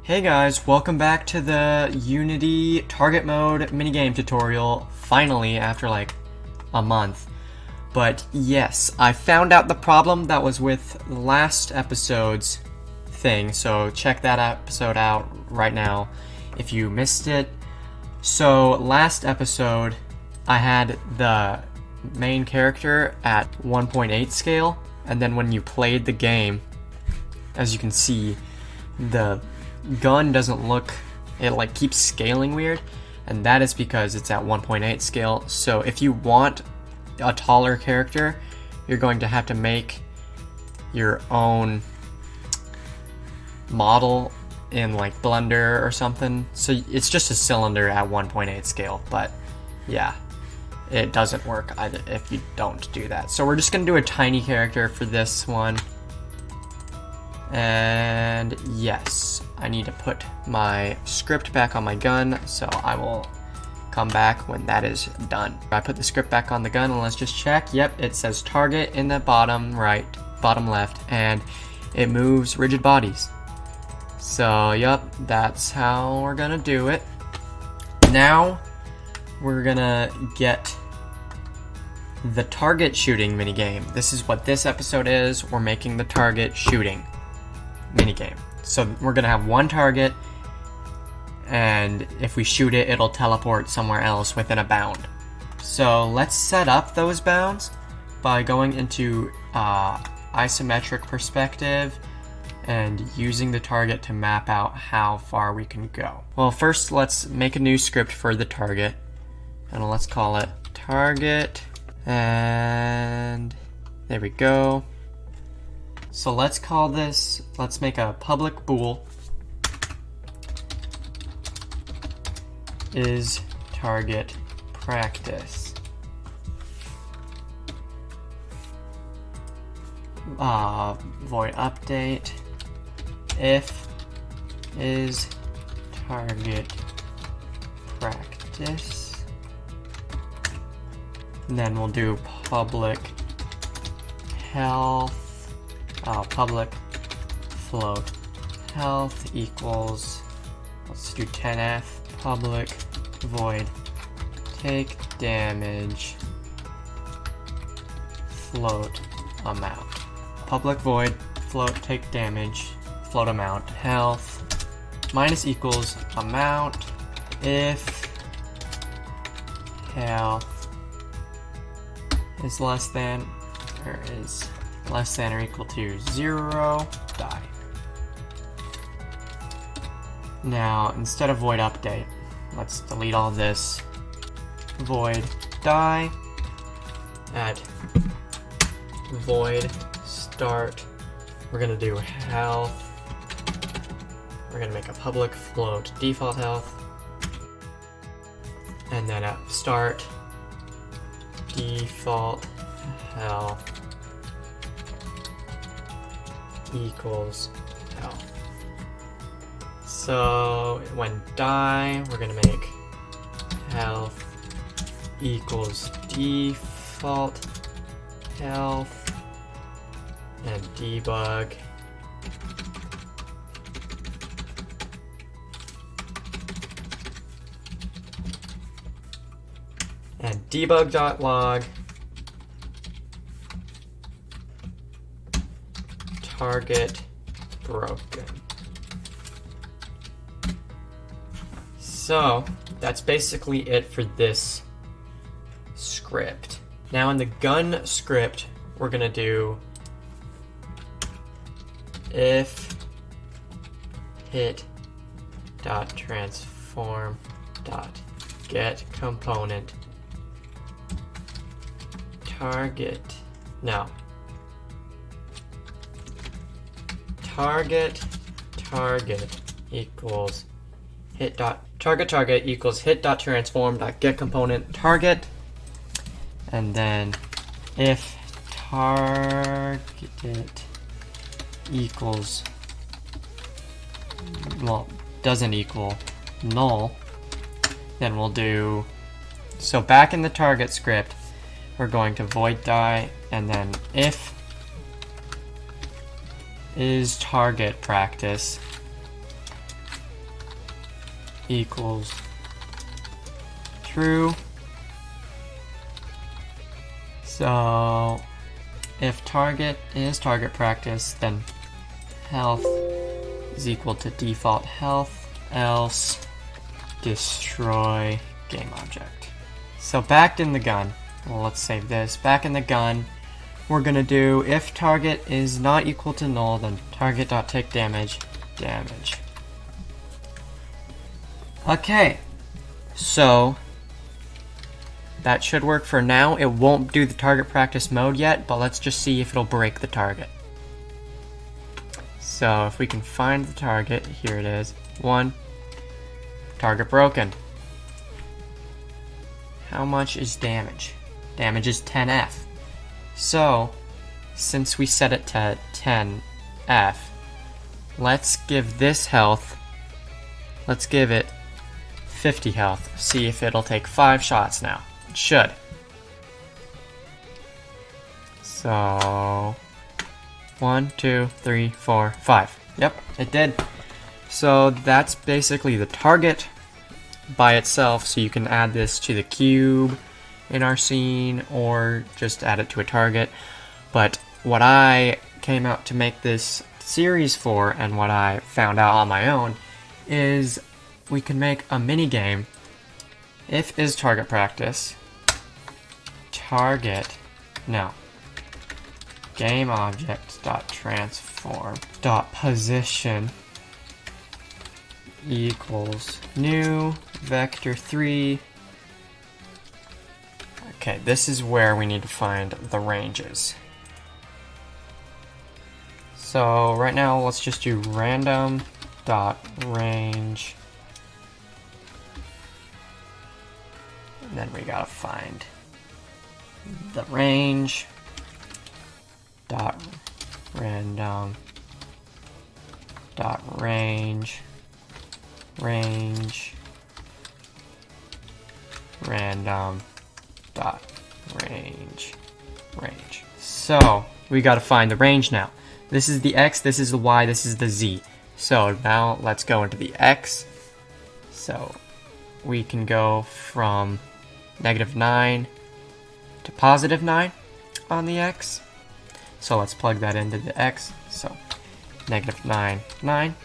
Hey guys, welcome back to the Unity target mode minigame tutorial, finally, after like a month. But yes, I found out the problem that was with last episode's thing, so check that episode out right now if you missed it. So last episode, I had the main character at 1.8 scale, and then when you played the game, as you can see, the gun doesn't look, it like keeps scaling weird, and that is because it's at 1.8 scale. So if you want a taller character, you're going to have to make your own model in like Blender or something. So it's just a cylinder at 1.8 scale, but yeah, it doesn't work either if you don't do that. So we're just gonna do a tiny character for this one. And yes, I need to put my script back on my gun, so I will come back when that is done. I put the script back on the gun, and let's just check. Yep, it says target in the bottom right, bottom left, and it moves rigid bodies. So yep, that's how we're gonna do it. Now we're gonna get the target shooting minigame. This is what this episode is. We're making the target shooting minigame. So we're gonna have one target, and if we shoot it, it'll teleport somewhere else within a bound. So let's set up those bounds by going into isometric perspective and using the target to map out how far we can go. Well, first let's make a new script for the target, and let's call it target, and there we go. So let's call this, let's make a public bool is target practice. Void update if is target practice. And then we'll do public health. Public float health equals, let's do 10f, public void take damage float amount. Public void float take damage float amount health minus equals amount if health is less than or equal to 0, die. Now, instead of void update, let's delete all this. Void die at void start. We're gonna do health. We're gonna make a public float default health. And then at start, default health equals health. So when die, we're gonna make health equals default health and debug and debug.log target broken. So that's basically it for this script. Now in the gun script, we're gonna do if hit dot transform dot get component target equals hit dot target equals hit dot transform dot get component target, and then if target equals, well, doesn't equal null, then we'll do, so back in the target script, we're going to void die, and then if is target practice, equals true. So if target is target practice, then health is equal to default health, else destroy game object. So back in the gun, well, let's save this. Back in the gun, we're gonna do if target is not equal to null, then target.take damage. Okay, so that should work for now. It won't do the target practice mode yet, but let's just see if it'll break the target. So if we can find the target, here it is. 1, target broken. How much is damage? Damage is 10F. So, since we set it to 10F, let's give this health, let's give it 50 health. See if it'll take 5 shots now. It should. So, 1, 2, 3, 4, 5. Yep, it did. So that's basically the target by itself, so you can add this to the cube in our scene or just add it to a target. But what I came out to make this series for, and what I found out on my own, is we can make a mini game. If is target practice, target, no, game object dot transform dot position equals new vector 3. Okay, this is where we need to find the ranges. So right now let's just do random dot range, and then we gotta find the range dot random dot range random dot range. So we got to find the range now. This is the X, this is the Y, this is the Z. So now let's go into the X. So we can go from -9 to +9 on the X. So let's plug that into the X. So -9, 9.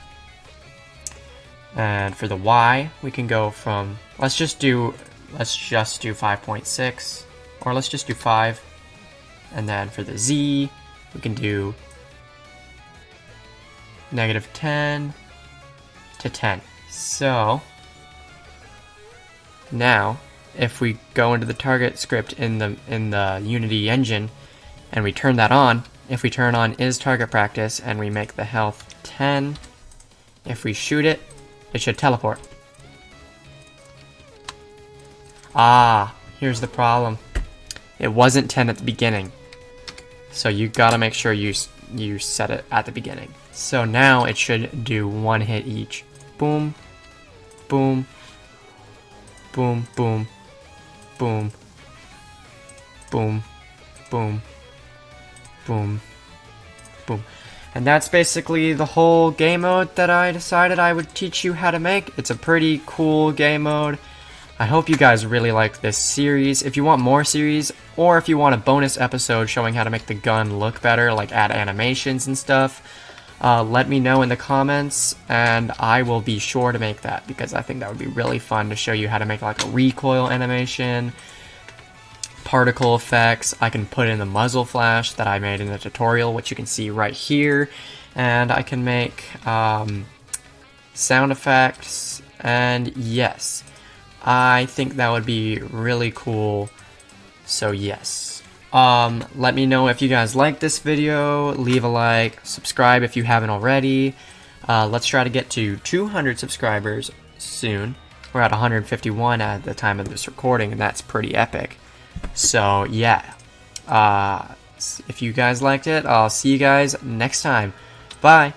And for the Y, we can go from, let's just do 5.6, or let's just do 5. And then for the Z, we can do -10 to 10. So now, if we go into the target script in the Unity engine and we turn that on, if we turn on is target practice and we make the health 10, if we shoot it, it should teleport. Ah, here's the problem. It wasn't 10 at the beginning. So you gotta make sure you set it at the beginning. So now it should do 1 hit each. Boom, boom, boom, boom, boom, boom, boom, boom, boom. And that's basically the whole game mode that I decided I would teach you how to make. It's a pretty cool game mode. I hope you guys really like this series. If you want more series, or if you want a bonus episode showing how to make the gun look better, like add animations and stuff, let me know in the comments, and I will be sure to make that, because I think that would be really fun to show you how to make like a recoil animation, particle effects. I can put in the muzzle flash that I made in the tutorial, which you can see right here, and I can make sound effects, and yes, I think that would be really cool. So yes, let me know if you guys like this video, leave a like, subscribe if you haven't already. Let's try to get to 200 subscribers soon. We're at 151 at the time of this recording, and that's pretty epic. So yeah, if you guys liked it, I'll see you guys next time. Bye!